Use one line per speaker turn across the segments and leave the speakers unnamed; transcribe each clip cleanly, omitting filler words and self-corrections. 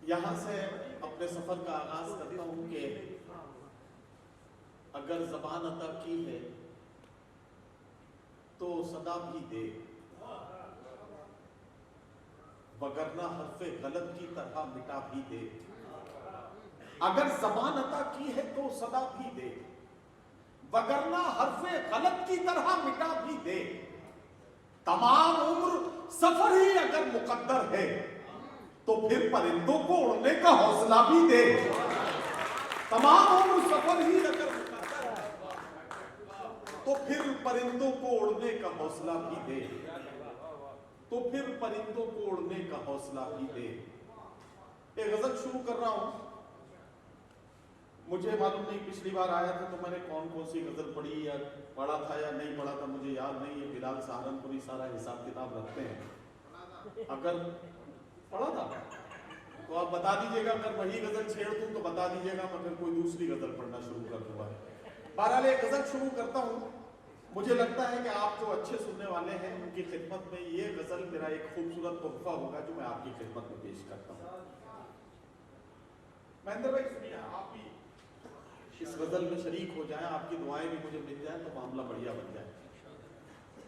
यहां से अपने सफर का आगाज करता हूं कि अगर जबान अता की है तो सदा भी दे, वगरना हर्फे गलत की तरह मिटा भी दे। अगर जबान अता की है तो सदा भी दे, वगरना हर्फे गलत की तरह मिटा भी दे। तमाम उम्र सफर ही अगर मुकद्दर है तो फिर परिंदों को उड़ने का हौसला भी दे। तमाम उम्र सफर ही अगर मुकद्दर है तो फिर परिंदों को उड़ने का हौसला भी दे, तो फिर परिंदों को उड़ने का हौसला भी दे। एक गजल शुरू कर रहा हूं। मुझे मालूम नहीं पिछली बार आया था तो मैंने कौन कौन सी गजल पढ़ी या पढ़ा था या नहीं पढ़ा था, मुझे याद नहीं है। बिलाल सहारनपुरी सारा हिसाब किताब रखते हैं। अगर पढ़ा था तो आप बता दीजिएगा, अगर वही गजल छेड़ दूं तो बता दीजिएगा, मगर कोई दूसरी गजल पढ़ना शुरू कर दूंगा। बहरहाल एक गजल शुरू करता हूं। मुझे लगता है कि आप जो अच्छे सुनने वाले हैं उनकी खिदमत में ये गजल मेरा एक खूबसूरत तोहफा होगा जो मैं आपकी खिदमत में पेश करता हूं। महेंद्र भाई सुनिए, आप भी इस गजल में शरीक हो जाएं, आपकी दुआएं भी मुझे मिल जाए तो मामला बढ़िया बन जाए।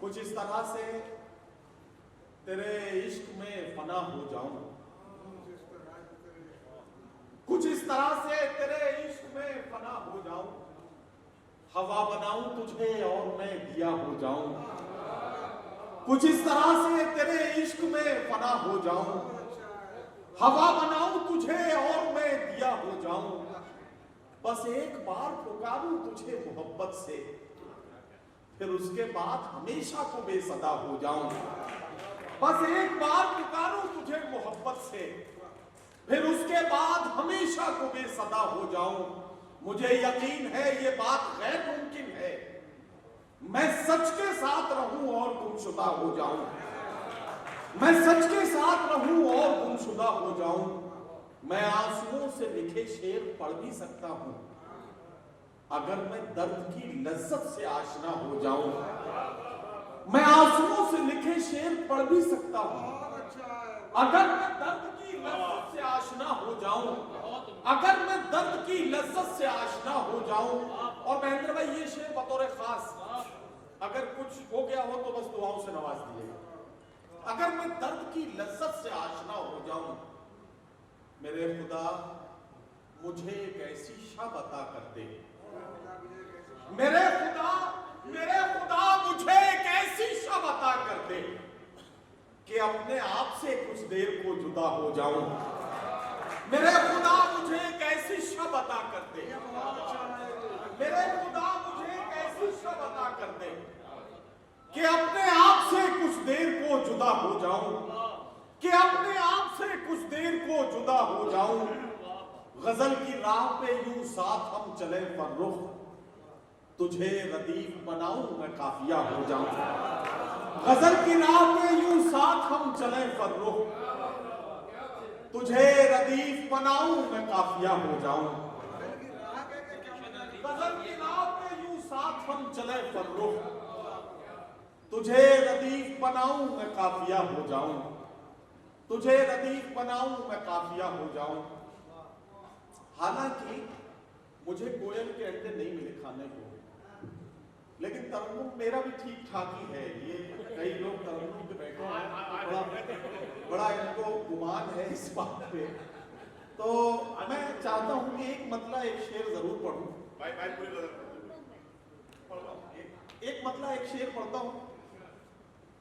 कुछ इस तरह से तेरे इश्क में फना हो जाऊं, कुछ इस तरह से तेरे इश्क में फना हो जाऊं, हवा बनाऊं तुझे और मैं दिया हो जाऊं। कुछ इस तरह से तेरे इश्क में फना हो जाऊं, हवा बनाऊं तुझे और मैं दिया हो जाऊं। बस एक बार पुकारूं तुझे मोहब्बत से, फिर उसके बाद हमेशा को बेसदा हो जाऊं। बस एक बार पुकारूं तुझे मोहब्बत से, फिर उसके बाद हमेशा को बेसदा हो जाऊं। मुझे यकीन है ये बात गैर मुमकिन है, मैं सच के साथ रहूं और गुमशुदा हो जाऊं। मैं सच के साथ रहूं और गुमशुदा हो जाऊं। मैं आंसुओं से लिखे शेर पढ़ भी सकता हूं, अगर मैं दर्द की लज्जत से आशना हो जाऊं। मैं आंसुओं से लिखे शेर पढ़ भी सकता हूं, अगर मैं दर्द की लज्जत से आशना हो जाऊं। अगर मैं दर्द की लज्जत से आशना हो जाऊं। और महेंद्र भाई ये शेर बतौर खास, अगर कुछ हो गया हो तो बस दुआओं से नवाज दीजिएगा। अगर मैं दर्द की लज्जत से आशना हो जाऊं, मेरे खुदा मुझे एक ऐसी शब अता कर दे। मेरे खुदा मुझे एक ऐसी शब अता कर दे कि अपने आप से कुछ देर को जुदा हो जाऊं। मेरे खुदा मुझे एक ऐसी शब अता कर दे। मेरे खुदा मुझे एक ऐसी शब अता कर दे कि अपने आप से कुछ देर को जुदा हो जाऊं, कि अपने आप से कुछ देर को जुदा हो जाऊं। गजल की राह पे यूं साथ हम चले फर्रुख, तुझे रदीफ बनाऊं मैं काफिया हो जाऊं। गजल की राह पे यूं साथ हम चले फर्रुख, तुझे रदीफ बनाऊं मैं काफिया हो जाऊं। गजल की राह पे यूं साथ हम चले फर्रुख, तुझे रदीफ बनाऊं मैं काफिया हो जाऊं। तुझे रदीफ बनाऊं मैं काफिया हो जाऊं। हालांकि मुझे कोयल के अंडे नहीं मिले खाने को, लेकिन तरन्नुम मेरा भी ठीक ठाक ही है। ये कई लोग तरन्नुम पे बैठे हैं, बड़ा इनको गुमान है इस बात पे। तो मैं चाहता हूं कि एक मतला एक शेर जरूर पढ़ूं। एक मतला एक शेर पढ़ता हूं।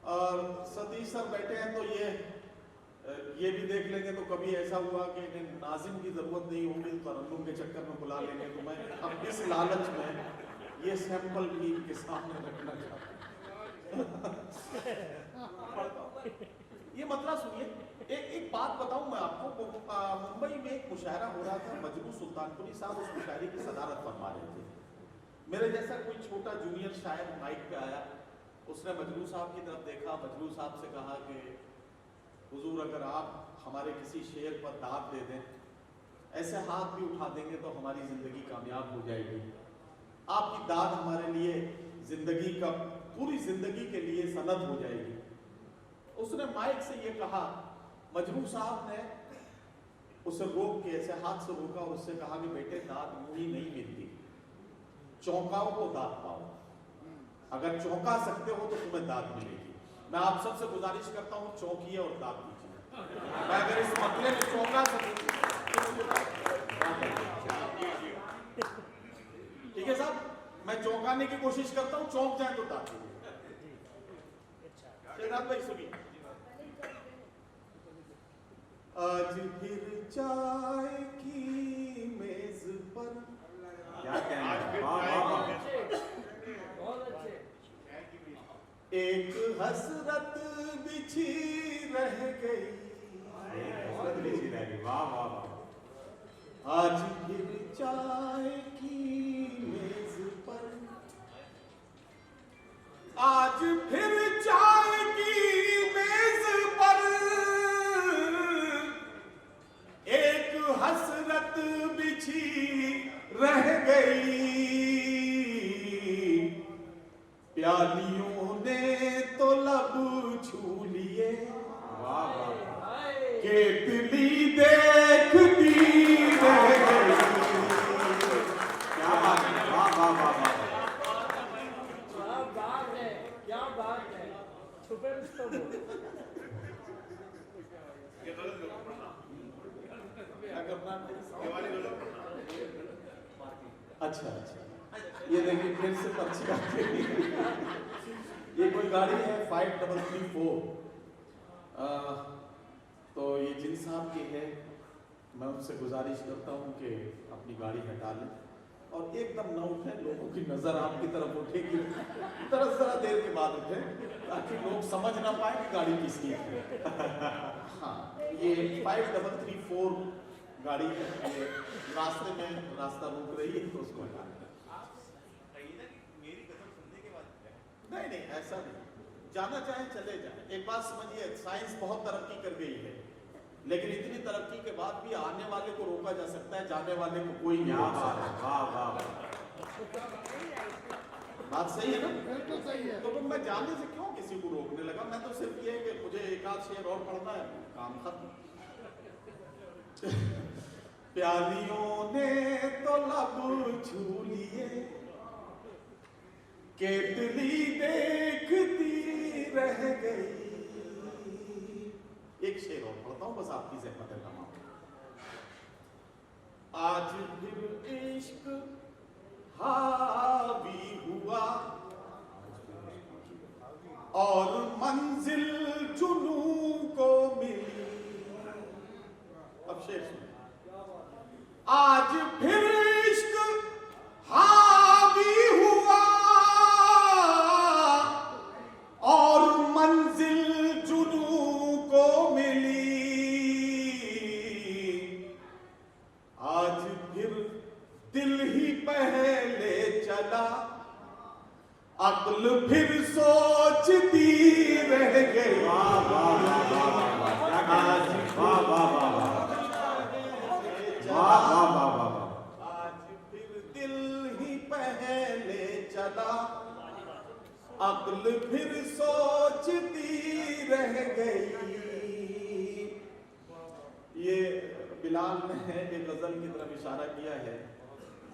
और सतीश सर बैठे हैं तो ये भी देख लेंगे तो कभी ऐसा हुआ कि नाजिम की जरूरत नहीं होगी तो तरन्नुम के चक्कर में बुला लेंगे। तो मैं अब इस लालच में ये सैंपल भी इनके सामने रखना चाहता हूं। ये मतलब सुनिए, एक बात बताऊं मैं आपको। मुंबई में एक मुशायरा हो रहा था, मजनू सुल्तानपुरी साहब उस मुशायरे की सदारत फरमा रहे थे। मेरे जैसा कोई छोटा जूनियर शायर माइक पे आया, उसने मजनू साहब की तरफ देखा, मजनू साहब से कहा कि हुजूर अगर आप हमारे किसी शेर पर दाद दे दें, ऐसे हाथ भी उठा देंगे तो हमारी जिंदगी कामयाब हो जाएगी। आपकी दाद हमारे लिए जिंदगी का, पूरी जिंदगी के लिए सनद हो जाएगी। उसने माइक से ये कहा, मजनू साहब ने उसे रोक के ऐसे हाथ से रोका और उससे कहा कि बेटे दाद यूं ही नहीं मिलती, चौंकाओ तो दाद पाओ, अगर चौंका सकते हो तो तुम्हें दाद मिलेगी। मैं आप सबसे गुजारिश करता हूं चौंकिए और दाद दीजिए। मैं अगर इस मसले में चौंका सकूं, ठीक है साहब, मैं चौंकाने की कोशिश करता हूं, चौंक जाए तो दाद दीजिए। भाई सुनिए, आज फिर चाय की मेज पर, क्या कहना, एक हसरत बिछी रह गई, हसरत बिछी रह गई, वाह वाह वाह। आज फिर चाय की मेज पर, आज फिर चाय की मेज पर एक हसरत बिछी रह गई, प्यालियों ने तो लब छू लिए, केतली देखती रह गई। क्या बात है, वाह वाह वाह वाह,
क्या बात है, क्या बात है, छुपे तो
अच्छा अच्छा, ये देखिए फिर से पर्ची आ गई। ये कोई गाड़ी है 5334, तो ये जिन साहब की है, मैं उनसे गुजारिश करता हूँ कि अपनी गाड़ी हटा लें और एकदम न उठे, लोगों की नजर आपकी तरफ उठेगी, जरा देर के बाद उठे ताकि लोग समझ ना पाए कि गाड़ी किसकी है। हाँ, ये 5334 गाड़ी है, ये रास्ते में रास्ता रोक रही है तो उसको हटा लें। नहीं नहीं, ऐसा नहीं, जाना चाहे चले जाए। एक बात समझिए, साइंस बहुत तरक्की कर गई है, लेकिन इतनी तरक्की के बाद भी आने वाले को रोका जा सकता है, जाने वाले को कोई नहीं रोक सकता। वाह वाह, बात सही है ना? बिल्कुल सही है। तो फिर मैं जाने से क्यों किसी को रोकने लगा? मैं तो सिर्फ ये कि मुझे एक आध शेर और पढ़ना है, काम खत्म। प्यालियों ने तो लब छू लिए, केतली देखती रह गई। एक शेर और पढ़ता हूं, बस आपकी ज़हमत है तमाम। आज फिर इश्क हावी हुआ और मंजिल जुनू को मिली। अब शेर सुनिए, आज फिर इश्क हावी हुआ और मंजिल जुनू को मिली। आज फिर दिल ही पहले चला, अक्ल फिर सोचती रह गई। वाह वाह वाह वाह, आज वाह वाह वाह वाह वाह वाह वाह, आज फिर दिल ही पहले चला, अक्ल फिर सोचती रह गई। ये बिलाल ने एक गजल की तरफ इशारा किया है,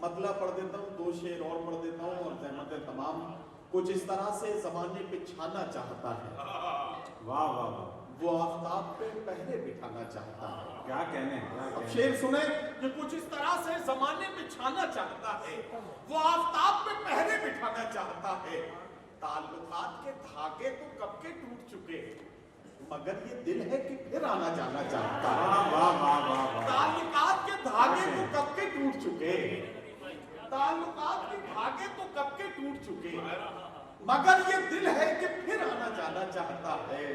मतलब पढ़ देता हूँ, दो शेर और पढ़ देता हूँ और ज़हमत तमाम। कुछ इस तरह से ज़माने पे छाना चाहता है, वाह वाह वाह, वो आफ्ताब पे पहरे बिठाना चाहता है। क्या कहने, अब शेर सुने कि कुछ इस तरह से ज़माने पे छाना चाहता है, वो आफ्ताब पे पहरे बिठाना चाहता है। ताल्लुकात के धागे तो कब के टूट चुके, मगर ये दिल है कि फिर आना जाना चाहता है। वाह वाह वाह, ताल्लुकात के धागे तो कब के टूट चुके, ताल्लुकात के धागे तो कब के टूट चुके, मगर ये दिल है कि फिर आना जाना चाहता है।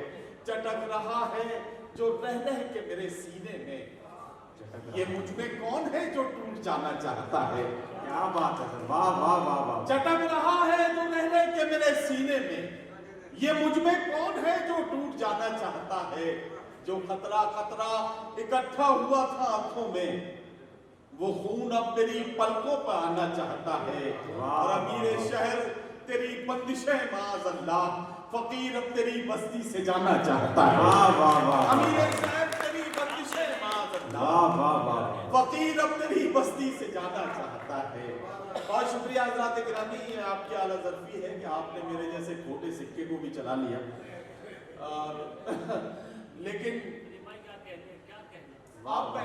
चटक रहा है जो रह रह के मेरे सीने में, ये मुझ में कौन है जो टूट जाना चाहता है। क्या बात है, वाह वाह वाह वाह। चटक रहा है जो रह रह के मेरे सीने में, ये मुझ में कौन है जो टूट जाना चाहता है। जो खतरा खतरा इकट्ठा हुआ था आंखों में, वो खून अब मेरी पलकों पर आना चाहता है। और अमीर शहर तेरी बंदिशें माज़अल्लाह, फकीर अब तेरी बस्ती से जाना चाहता है। वाह वाह वाह, अमीर शहर तेरी बंदिशें माज़अल्लाह, वाह वाह वाह, फकीर अब तेरी बस्ती से जाना चाहता है। बहुत शुक्रिया हज़रात गिरामी, आपकी आला ज़र्फ़ी है कि आपने मेरे जैसे खोटे सिक्के को भी चला लिया। लेकिन आप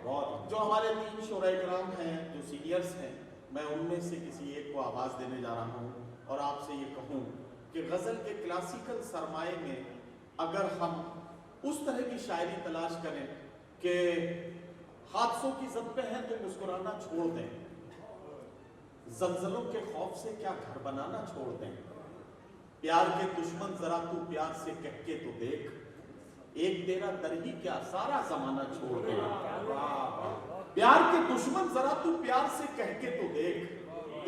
बहुत जो हमारे 3 शोराए किराम हैं, जो सीनियर्स हैं, मैं उनमें से किसी एक को आवाज़ देने जा रहा हूँ और आपसे ये कहूँ कि गज़ल के क्लासिकल सरमाए में अगर हम उस तरह की शायरी तलाश करें कि हादसों की जद पे हैं तो मुस्कुराना छोड़ दें, जल्जलों के खौफ से क्या घर बनाना छोड़ दें, प्यार के दुश्मन जरा तू प्यार से कह के तो देख, एक तेरा दर ही क्या सारा जमाना छोड़ दे। प्यार के दुश्मन जरा तू प्यार से कह के तो देख,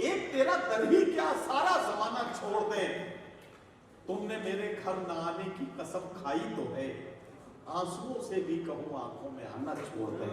एक तेरा दर ही क्या सारा जमाना छोड़ दे। तुमने मेरे घर न आने की कसम खाई तो है, आंसुओं से भी कहूं आंखों में आना छोड़ दे।